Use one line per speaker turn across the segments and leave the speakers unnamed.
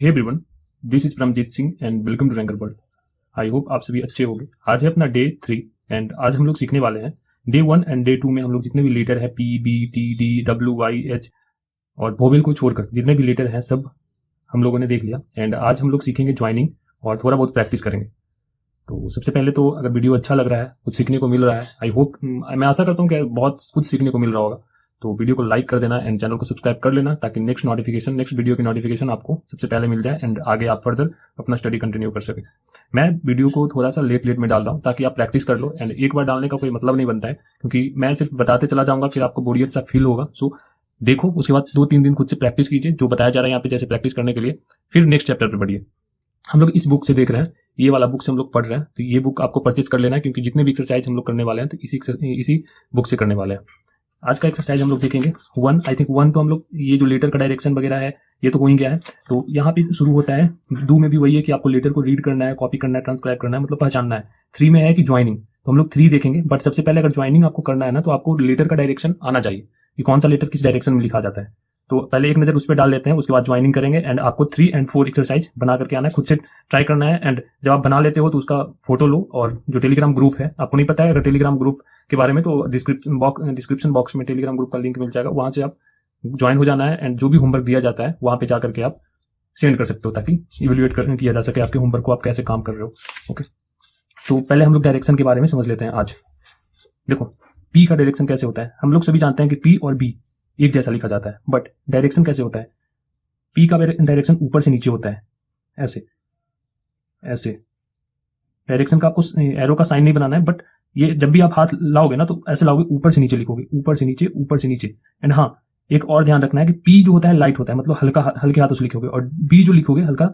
Hey everyone, this is Paramjit Singh and welcome to ranker world. I hope आप सभी अच्छे होंगे। आज है अपना डे 3 एंड आज हम लोग सीखने वाले हैं डे 1 एंड डे 2 में हम लोग जितने भी लेटर है P B T D W Y H और वोवेल को छोड़कर जितने भी लेटर हैं सब हम लोगों ने देख लिया। एंड आज हम लोग सीखेंगे ज्वाइनिंग और थोड़ा बहुत प्रैक्टिस करेंगे। तो सबसे पहले तो अगर वीडियो अच्छा लग रहा है, कुछ सीखने को मिल रहा है, आई होप, मैं आशा करता हूँ कि बहुत कुछ सीखने को मिल रहा होगा, तो वीडियो को लाइक कर देना एंड चैनल को सब्सक्राइब कर लेना ताकि नेक्स्ट वीडियो की नोटिफिकेशन आपको सबसे पहले मिल जाए एंड आगे आप फर्दर अपना स्टडी कंटिन्यू कर सके। मैं वीडियो को थोड़ा सा लेट में डाल रहा हूँ ताकि आप प्रैक्टिस कर लो एंड एक बार डालने का कोई मतलब नहीं बनता है, क्योंकि मैं सिर्फ बताते चला जाऊंगा फिर आपको बोरियत सा फील होगा। सो देखो, उसके बाद 2-3 दिन खुद से प्रैक्टिस कीजिए जो बताया जा रहा है यहाँ पे, जैसे प्रैक्टिस करने के लिए, फिर नेक्स्ट चैप्टर पर बढ़िए। हम लोग इस बुक से देख रहे हैं, ये वाला बुक से हम लोग पढ़ रहे हैं, तो ये बुक आपको परचेज कर लेना है क्योंकि जितने भी एक्सरसाइज हम लोग करने वाले हैं तो इसी बुक से करने वाले हैं। आज का एक्सरसाइज हम लोग देखेंगे 1, आई थिंक 1 तो हम लोग ये जो लेटर का डायरेक्शन वगैरह है ये तो हो ही गया है। तो यहाँ पे शुरू होता है, 2 में भी वही है कि आपको लेटर को रीड करना है, कॉपी करना है, ट्रांसक्राइब करना है, मतलब पहचानना है। 3 में है कि ज्वाइनिंग, तो हम लोग 3 देखेंगे। बट सबसे पहले अगर ज्वाइनिंग आपको करना है ना तो आपको लेटर का डायरेक्शन आना चाहिए कि कौन सा लेटर किस डायरेक्शन में लिखा जाता है। तो पहले एक नजर उस पर डाल लेते हैं, उसके बाद ज्वाइनिंग करेंगे एंड आपको 3 और 4 एक्सरसाइज बना करके आना है, खुद से ट्राई करना है। एंड जब आप बना लेते हो तो उसका फोटो लो, और जो टेलीग्राम ग्रुप है, आपको नहीं पता है अगर टेलीग्राम ग्रुप के बारे में तो डिस्क्रिप्शन बॉक्स में टेलीग्राम ग्रुप का लिंक मिल जाएगा, वहां से आप ज्वाइन हो जाना है एंड जो भी होमवर्क दिया जाता है वहां पे जाकर के आप सेंड कर सकते हो ताकि इवेल्युएट किया जा सके आपके होमवर्क को, आप कैसे काम कर रहे हो। ओके, तो पहले हम लोग डायरेक्शन के बारे में समझ लेते हैं आज। देखो, पी का डायरेक्शन कैसे होता है। हम लोग सभी जानते हैं कि पी और बी एक जैसा लिखा जाता है, बट डायरेक्शन कैसे होता है। पी का डायरेक्शन ऊपर से नीचे होता है, ऐसे ऐसे। डायरेक्शन का आपको एरो का साइन नहीं बनाना है, बट ये जब भी आप हाथ लाओगे ना तो ऐसे लाओगे, ऊपर से नीचे लिखोगे, ऊपर से नीचे, ऊपर से नीचे। एंड हाँ, एक और ध्यान रखना है कि पी जो होता है लाइट होता है, मतलब हल्के हाथों से लिखोगे, और बी जो लिखोगे हल्का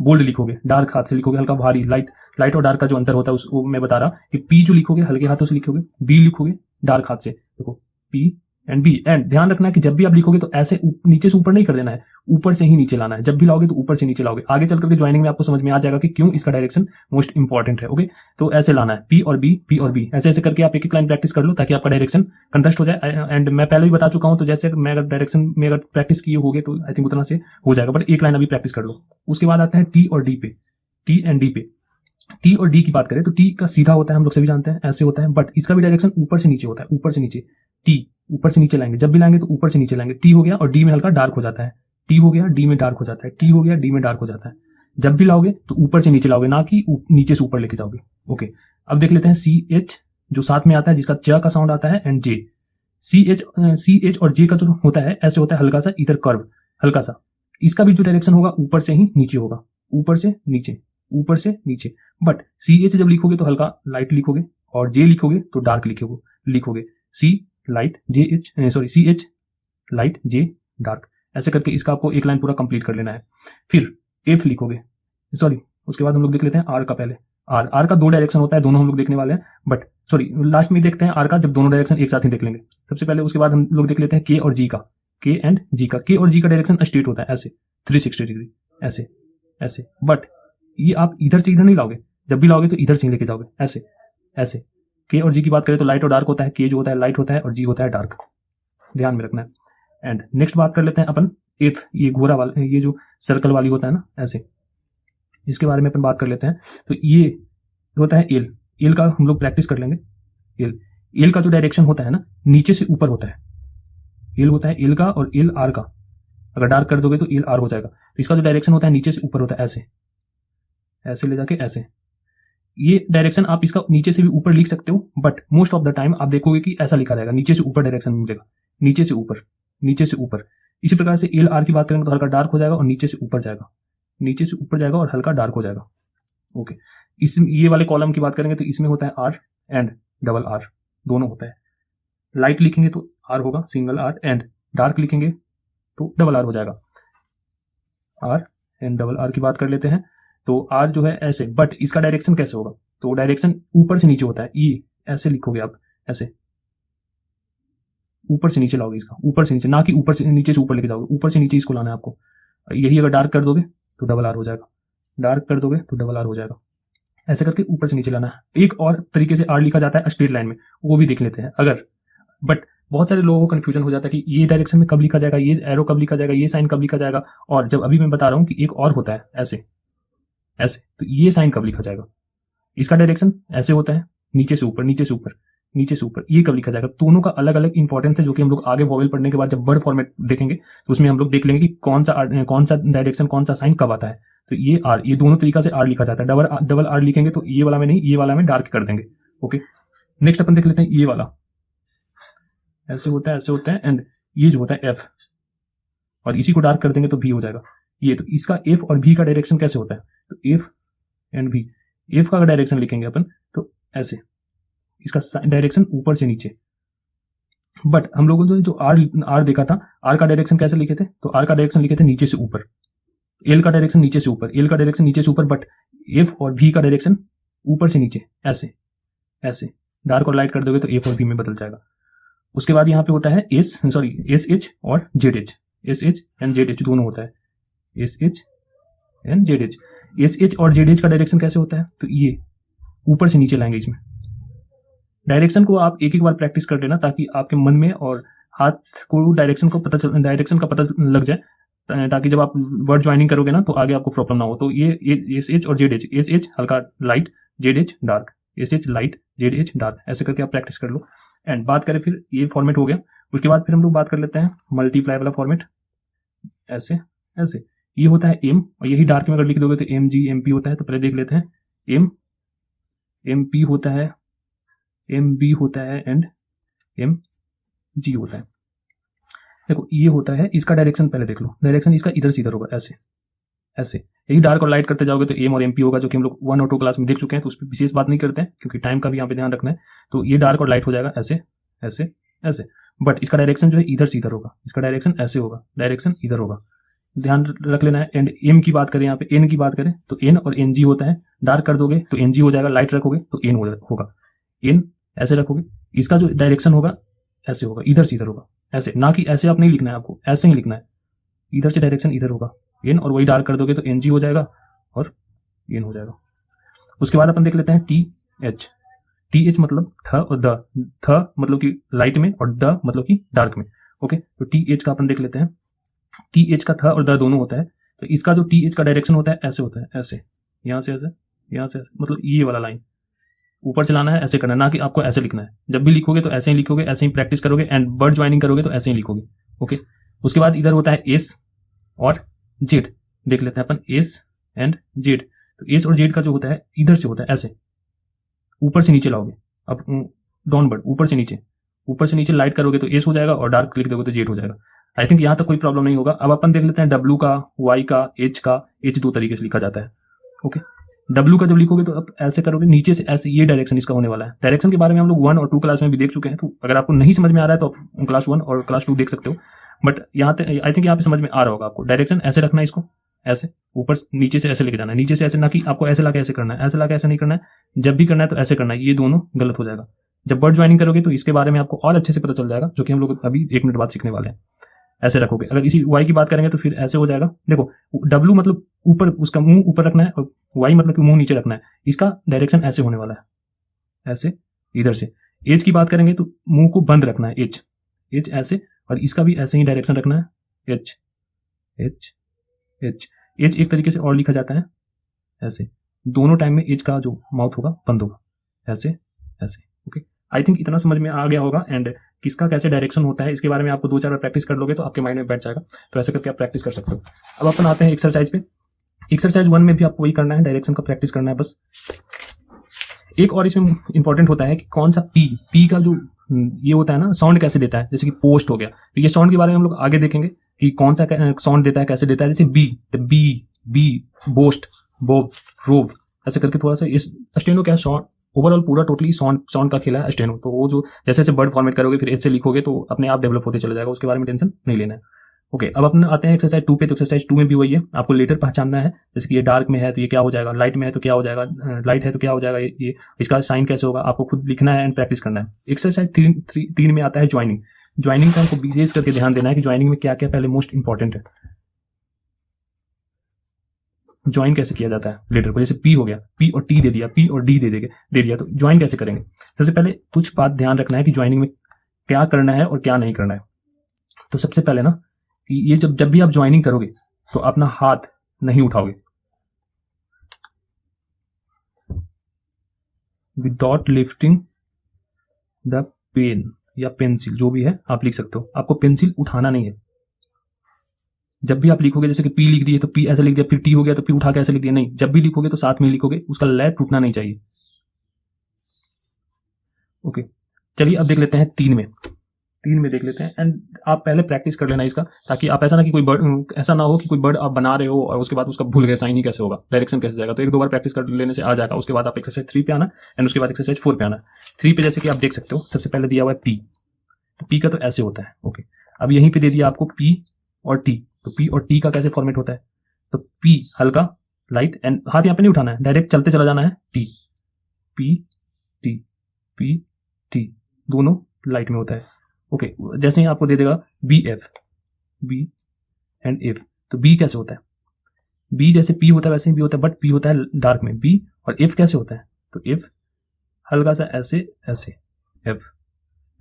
बोल्ड लिखोगे, डार्क हाथ से लिखोगे, हल्का भारी। लाइट और डार्क का जो अंतर होता है उसको मैं बता रहा कि पी जो लिखोगे हल्के हाथों से लिखोगे, बी लिखोगे डार्क हाथ से। देखो, पी एंड बी। एंड ध्यान रखना है कि जब भी आप लिखोगे तो ऐसे नीचे से ऊपर नहीं कर देना है, ऊपर से ही नीचे लाना है। जब भी लाओगे तो ऊपर से नीचे लाओगे। आगे चल करके ज्वाइनिंग में आपको समझ में आ जाएगा कि क्यों इसका डायरेक्शन मोस्ट इंपॉर्टेंट है। ओके, तो ऐसे लाना है, पी और बी, ऐसे ऐसे करके आप एक एक लाइन प्रैक्टिस कर लो ताकि आपका डायरेक्शन कंटेस्ट हो जाए। एंड मैं पहले भी बता चुका हूं, तो जैसे मैं अगर डायरेक्शन में अगर प्रैक्टिस किए होगे तो आई थिंक उतना से हो जाएगा, बट एक लाइन अभी प्रैक्टिस कर लो। उसके बाद आता है टी और डी पे, टी एंड डी पे। टी और डी की बात करें तो टी का सीधा होता है, हम लोग सभी जानते हैं ऐसे होता है, बट इसका भी डायरेक्शन ऊपर से नीचे होता है, ऊपर से नीचे। टी ऊपर से नीचे लाएंगे, जब भी लाएंगे तो ऊपर से नीचे लाएंगे। टी हो गया और डी में हल्का डार्क हो जाता है, टी हो गया डी में डार्क हो जाता है, टी हो गया डी में डार्क हो जाता है। जब भी लाओगे तो ऊपर से नीचे लाओगे, ना कि नीचे से ऊपर लेके जाओगे। ओके, अब देख लेते हैं सी एच जो साथ में आता है, जिसका च का साउंड आता है, एंड जे। सी एच और जे का जो होता है ऐसे होता है, हल्का सा इधर कर्व, हल्का सा। इसका भी जो डायरेक्शन होगा ऊपर से ही नीचे होगा, ऊपर से नीचे, ऊपर से नीचे। बट सी एच जब लिखोगे तो हल्का लाइट लिखोगे, और जे लिखोगे तो डार्क लिखोगे। सी लाइट, सी एच लाइट, जे डार्क, ऐसे करके इसका आपको एक लाइन पूरा कंप्लीट कर लेना है। फिर एफ लिखोगे, उसके बाद हम लोग देख लेते हैं आर का। पहले आर का 2 डायरेक्शन होता है, दोनों हम लोग देखने वाले हैं, बट लास्ट में देखते हैं आर का, जब दोनों डायरेक्शन एक साथ ही देख लेंगे सबसे पहले। उसके बाद हम लोग देख लेते हैं के और जी का, के और जी का डायरेक्शन स्ट्रेट होता है, ऐसे 360 डिग्री, ऐसे ऐसे। बट ये आप इधर से इधर नहीं लाओगे, जब भी लाओगे तो इधर से लेके जाओगे, ऐसे ऐसे। के और जी की बात करें तो लाइट और डार्क होता है, के जो होता है लाइट होता है और जी होता है डार्क, ध्यान में रखना है। एंड नेक्स्ट बात कर लेते हैं अपन एफ, ये घोड़ा वाला, ये जो सर्कल वाली होता है ना, ऐसे, इसके बारे में अपन बात कर लेते हैं। तो ये होता है एल का हम लोग प्रैक्टिस कर लेंगे। एल का जो डायरेक्शन होता है ना, नीचे से ऊपर होता है। एल होता है एल का और एल आर का, अगर डार्क कर दोगे तो एल आर हो जाएगा। तो इसका जो डायरेक्शन होता है नीचे से ऊपर होता है, ऐसे ऐसे ले जाके ऐसे। ये डायरेक्शन आप इसका नीचे से भी ऊपर लिख सकते हो, but most of the time आप देखोगे कि ऐसा लिखा जाएगा, नीचे से ऊपर डायरेक्शन मिलेगा, नीचे से ऊपर, नीचे से ऊपर। इसी प्रकार से एल आर की बात करेंगे तो हल्का डार्क हो जाएगा और नीचे से ऊपर जाएगा, नीचे से ऊपर जाएगा और हल्का डार्क हो जाएगा। ओके, ये वाले कॉलम की बात करेंगे तो इसमें होता है आर एंड डबल आर, दोनों होता है। लाइट लिखेंगे तो आर होगा, सिंगल आर, एंड डार्क लिखेंगे तो डबल आर हो जाएगा। आर एंड डबल आर की बात कर लेते हैं तो आर जो है ऐसे, बट इसका डायरेक्शन कैसे होगा, तो डायरेक्शन ऊपर से नीचे होता है। ई ऐसे लिखोगे आप, ऐसे ऊपर से नीचे लाओगे इसका, ऊपर से नीचे, ना कि ऊपर से नीचे से ऊपर लेके जाओगे, ऊपर से नीचे इसको लाना है आपको। यही अगर डार्क कर दोगे तो डबल आर हो जाएगा, डार्क कर दोगे तो डबल आर हो जाएगा, ऐसे करके ऊपर से नीचे लाना है। एक और तरीके से आर लिखा जाता है स्ट्रेट लाइन में, वो भी देख लेते हैं अगर। बट बहुत सारे लोगों को कन्फ्यूजन हो जाता है कि ये डायरेक्शन में कब लिखा जाएगा, ये एरो कब लिखा जाएगा, ये साइन कब लिखा जाएगा। और जब अभी मैं बता रहा हूँ कि एक और होता है ऐसे ऐसे, तो ये साइन कब लिखा जाएगा, इसका डायरेक्शन ऐसे होता है, नीचे से ऊपर, नीचे से ऊपर, नीचे से ऊपर, ये कब लिखा जाएगा। दोनों का अलग अलग इंपॉर्टेंस है, जो कि हम लोग आगे वॉवेल पढ़ने के बाद जब वर्ड फॉर्मेट देखेंगे तो उसमें हम लोग देख लेंगे कि कौन सा डायरेक्शन, कौन सा साइन कब आता है। तो ये आर, ये दोनों तरीका से आर लिखा जाता है। डबल आर लिखेंगे तो ये वाला में नहीं, ये वाला में डार्क कर देंगे। ओके, नेक्स्ट अपन देख लेते हैं ये वाला, ऐसे होता है, ऐसे होता है, एंड ये जो होता है एफ, और इसी को डार्क कर देंगे तो भी हो जाएगा ये। तो इसका एफ और भी का डायरेक्शन कैसे होता है, तो एफ एंड भी, एफ का डायरेक्शन लिखेंगे अपन तो ऐसे, इसका डायरेक्शन ऊपर से नीचे। बट हम लोगों ने जो आर देखा था, आर का डायरेक्शन कैसे लिखे थे, तो आर का डायरेक्शन लिखे थे नीचे से ऊपर, एल का डायरेक्शन नीचे से ऊपर, एल का डायरेक्शन नीचे से ऊपर, बट एफ और भी का डायरेक्शन ऊपर से नीचे, ऐसे ऐसे। डार्क और लाइट कर दोगे तो एफ और भी में बदल जाएगा। उसके बाद यहाँ पे होता है एस एच और Z H, S H and Z H दोनों होता है, S H and Z H. S H और जेड एच का डायरेक्शन कैसे होता है, तो ये ऊपर से नीचे लाएंगे। इसमें डायरेक्शन को आप एक एक बार प्रैक्टिस कर लेना, ताकि आपके मन में और हाथ को डायरेक्शन का पता लग जाए, ताकि जब आप वर्ड ज्वाइनिंग करोगे ना तो आगे आपको प्रॉब्लम ना हो। तो ये एस एच और जेड एच, एस एच हल्का light, Z H dark, S H light, Z H dark, ऐसे करके आप प्रैक्टिस कर लो। एंड बात करें फिर, ये फॉर्मेट हो गया। उसके बाद फिर हम लोग बात कर लेते हैं मल्टीप्लाई वाला फॉर्मेट, ऐसे ऐसे। ये होता है एम, और यही डार्क में अगर लिख दोगे तो एम जी एम पी होता है। तो पहले देख लेते हैं, एम पी होता है, एम बी होता है एंड एम जी होता है। देखो ये होता है, इसका डायरेक्शन पहले देख लो, डायरेक्शन इसका इधर से इधर होगा, ऐसे ऐसे। यही डार्क और लाइट करते जाओगे तो एम और एम पी होगा, जो कि हम लोग 1 और 2 क्लास में देख चुके हैं, तो उस पर विशेष बात नहीं करते हैं क्योंकि टाइम का भी यहाँ पे ध्यान रखना है। तो ये डार्क और लाइट हो जाएगा ऐसे ऐसे ऐसे, बट इसका डायरेक्शन जो है इधर से इधर होगा, इसका डायरेक्शन ऐसे होगा, डायरेक्शन इधर होगा, ध्यान रख लेना है। एंड एम की बात करें, यहाँ पे एन की बात करें तो एन और एन जी होता है। डार्क कर दोगे तो एन जी हो जाएगा, लाइट रखोगे तो एन होगा, एन ऐसे रखोगे, इसका जो डायरेक्शन होगा ऐसे होगा, इधर से इधर होगा, ऐसे। ना कि ऐसे आप नहीं लिखना है, आपको ऐसे ही लिखना है, इधर से डायरेक्शन इधर होगा, एन, और वही डार्क कर दोगे तो एन जी हो जाएगा और एन हो जाएगा। उसके बाद अपन देख लेते हैं टी एच। टी एच मतलब थ और द, थ मतलब कि लाइट में और द मतलब कि डार्क में। ओके, तो टी एच का अपन देख लेते हैं। टी एच का थ और द दोनों होता है। तो इसका जो टी एच का डायरेक्शन होता है ऐसे होता है, ऐसे, यहाँ से ऐसे, यहाँ से ऐसे, मतलब ये वाला लाइन ऊपर चलाना है, ऐसे करना है, ना कि आपको ऐसे लिखना है। जब भी लिखोगे तो ऐसे ही लिखोगे, ऐसे ही प्रैक्टिस करोगे, एंड वर्ड ज्वाइनिंग करोगे तो ऐसे ही लिखोगे। ओके, उसके बाद इधर होता है एस और जेड, देख लेते हैं अपन एस एंड जेड। तो एस और जेड का जो होता है इधर से होता है, ऐसे ऊपर से नीचे लाओगे। अब डाउनवर्ड, ऊपर से नीचे, ऊपर से नीचे लाइट करोगे तो एस हो जाएगा, और डार्क लिख दोगे तो जेड हो जाएगा। आई थिंक यहाँ तक कोई प्रॉब्लम नहीं होगा। अब अपन देख लेते हैं डब्ल्यू का, वाई का, एच का। एच 2 तरीके से लिखा जाता है। ओके, डब्ल्यू का जब लिखोगे तो अब ऐसे करोगे, नीचे से ऐसे, ये डायरेक्शन इसका होने वाला है। डायरेक्शन के बारे में हम लोग 1 और 2 क्लास में भी देख चुके हैं, तो अगर आपको नहीं समझ में आ रहा है तो आप क्लास 1 और क्लास 2 देख सकते हो। बट यहाँ आई थिंक यहाँ पे समझ में आ रहा होगा आपको। डायरेक्शन ऐसे रखना है, इसको ऐसे ऊपर नीचे से ऐसे लेके जाना है, नीचे से ऐसे, ना कि आपको ऐसे लाके ऐसे करना है, ऐसे लाके ऐसे नहीं करना है। जब भी करना है तो ऐसे करना है, ये दोनों गलत हो जाएगा। जब वर्ड ज्वाइनिंग करोगे तो इसके बारे में आपको और अच्छे से पता चल जाएगा, जो कि हम लोग अभी 1 मिनट बाद सीखने वाले हैं। ऐसे रखोगे। अगर इसी वाई की बात करेंगे तो फिर ऐसे हो जाएगा। देखो, डब्ल्यू मतलब ऊपर, उसका मुंह ऊपर रखना है, और वाई मतलब कि मुंह नीचे रखना है। इसका डायरेक्शन ऐसे होने वाला है, ऐसे इधर से। एच की बात करेंगे तो मुंह को बंद रखना है, एच, एच ऐसे, और इसका भी ऐसे ही डायरेक्शन रखना है, एच एच एच। एच एक तरीके से और लिखा जाता है ऐसे, दोनों टाइम में एच का जो माउथ होगा बंद होगा, ऐसे ऐसे। ओके, आई थिंक इतना समझ में आ गया होगा। एंड किसका कैसे डायरेक्शन होता है इसके बारे में आपको 2-4 बार प्रैक्टिस कर लोगे तो आपके माइंड में बैठ जाएगा। तो ऐसे करके आप प्रैक्टिस कर सकते हो। अब अपन आते हैं एक्सरसाइज पे। एक्सरसाइज 1 में भी आपको वही करना है, डायरेक्शन का प्रैक्टिस करना है बस। एक और इसमें इंपॉर्टेंट होता है कि कौन सा पी का जो ये होता है ना, साउंड कैसे देता है। जैसे कि पोस्ट हो गया, तो ये साउंड के बारे में हम लोग आगे देखेंगे कि कौन सा साउंड देता है, कैसे देता है। जैसे बी, बोस्ट, बोब, रोव, ऐसे करके थोड़ा सा। इस स्टेनो क्या साउंड, ओवरऑल पूरा टोटली साउंड का खेला है स्टेनो। तो वो जो जैसे जैसे वर्ड फॉर्मेट करोगे फिर ऐसे लिखोगे तो अपने आप डेवलप होते चला जाएगा, उसके बारे में टेंशन नहीं लेना है। ओके, अब अपन आते हैं एक्सरसाइज 2 पे। तो एक्सरसाइज 2 में भी वही है, आपको लेटर पहचानना है। जैसे कि ये डार्क में है तो ये क्या हो जाएगा, लाइट में है तो क्या हो जाएगा, लाइट है तो क्या हो जाएगा, ये इसका साइन कैसे होगा, आपको खुद लिखना है एंड प्रैक्टिस करना है। एक्सरसाइज 3 में आता है ज्वाइनिंग। ज्वाइनिंग का हमको विशेष करके ध्यान देना है कि ज्वाइनिंग में क्या क्या पहले मोस्ट इंपॉर्टेंट है। ज्वाइन कैसे किया जाता है लेटर को। जैसे पी हो गया, पी और टी दे दिया, पी और डी दे दिया, तो ज्वाइन कैसे करेंगे। सबसे पहले कुछ बात ध्यान रखना है कि ज्वाइनिंग में क्या करना है और क्या नहीं करना है। तो सबसे पहले ना कि ये जब भी आप ज्वाइनिंग करोगे तो अपना हाथ नहीं उठाओगे, विदाउट लिफ्टिंग द पेन या पेंसिल, जो भी है आप लिख सकते हो, आपको पेंसिल उठाना नहीं है। जब भी आप लिखोगे, जैसे कि पी लिख दिए तो पी ऐसे लिख दिया, फिर टी हो गया तो पी उठा के ऐसे लिख दिया, नहीं, जब भी लिखोगे तो साथ में लिखोगे, उसका लय टूटना नहीं चाहिए। ओके, चलिए अब देख लेते हैं 3 में देख लेते हैं। एंड आप पहले प्रैक्टिस कर लेना इसका, ताकि आप ऐसा ना कि कोई बर्ड, ऐसा ना हो कि कोई बर्ड आप बना रहे हो और उसके बाद उसका भूल गए, साइन ही कैसे होगा, डायरेक्शन कैसे जाएगा। तो 1-2 बार प्रैक्टिस कर लेने से आ जाएगा। उसके बाद आप एक्सरसाइज 3 पे आना एंड उसके बाद एक्सरसाइज 4 पे आना। 3 पे जैसे कि आप देख सकते हो, सबसे पहले दिया हुआ है पी, तो पी का तो ऐसे होता है। ओके, अब यहीं पे दे दिया आपको पी और टी, तो पी और टी का कैसे फॉर्मेट होता है, तो पी हल्का लाइट एंड हाथ यहाँ पे नहीं उठाना है, डायरेक्ट चलते चला जाना है, T P T P T, दोनों लाइट में होता है। ओके, जैसे ही आपको दे देगा B F, B and F, तो बी कैसे होता है, बी जैसे पी होता है वैसे ही बी होता है, बट पी होता है डार्क में, बी, और एफ कैसे होता है, तो एफ हल्का सा ऐसे ऐसे, एफ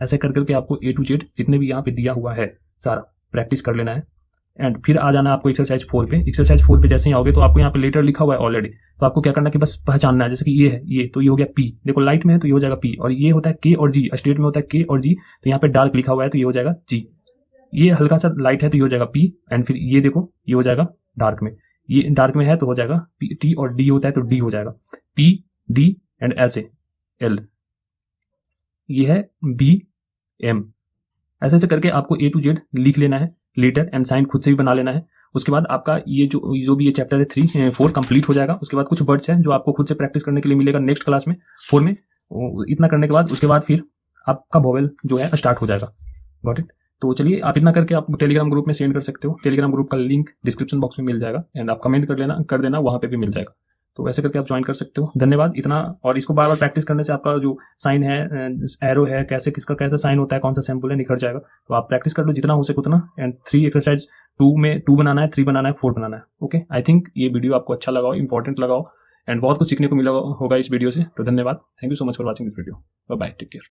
ऐसे कर करके आपको ए टू जेड जितने भी यहाँ पे दिया हुआ है सारा प्रैक्टिस कर लेना है। एंड फिर आ जाना आपको एक्सरसाइज 4 पे। एक्सरसाइज 4 पे जैसे ही आओगे तो आपको यहाँ पे लेटर लिखा हुआ है ऑलरेडी, तो आपको क्या करना है कि बस पहचानना है। जैसे कि ये है, ये तो ये हो गया पी, देखो लाइट में है तो ये हो जाएगा पी, और ये होता है के और जी, स्टेट में होता है के और जी, तो यहाँ पे डार्क लिखा हुआ है तो ये हो जाएगा जी, ये हल्का सा लाइट है तो ये हो जाएगा पी, एंड फिर ये देखो ये हो जाएगा डार्क में, ये डार्क में है तो हो जाएगा पी, टी, और डी होता है तो डी हो जाएगा पी डी एंड ऐसे एल, ये है बी एम। ऐसे ऐसे करके आपको ए टू जेड लिख लेना है, लेटर एंड साइन खुद से भी बना लेना है। उसके बाद आपका ये जो भी ये चैप्टर है 3-4 कंप्लीट हो जाएगा। उसके बाद कुछ वर्ड्स हैं जो आपको खुद से प्रैक्टिस करने के लिए मिलेगा नेक्स्ट क्लास में 4 में। इतना करने के बाद उसके बाद फिर आपका वोवेल जो है स्टार्ट हो जाएगा। Got it. तो चलिए आप इतना करके आप टेलीग्राम ग्रुप में सेंड कर सकते हो। टेलीग्राम ग्रुप का लिंक डिस्क्रिप्शन बॉक्स में मिल जाएगा एंड आप कमेंट कर देना वहां पे भी मिल जाएगा। तो वैसे करके आप ज्वाइन कर सकते हो। धन्यवाद इतना, और इसको बार बार प्रैक्टिस करने से आपका जो साइन है, एरो है, कैसे किसका कैसा साइन होता है, कौन सा सैंपल है, निखर जाएगा। तो आप प्रैक्टिस कर लो जितना हो सके उतना। एंड 3 एक्सरसाइज 2 में 2 बनाना है, 3 बनाना है, 4 बनाना है। ओके, आई थिंक ये वीडियो आपको अच्छा लगा हो, इंपॉर्टेंट लगा हो एंड बहुत कुछ सीखने को मिला होगा इस वीडियो से। तो धन्यवाद, thank you so much for watching this video. Bye bye, take care.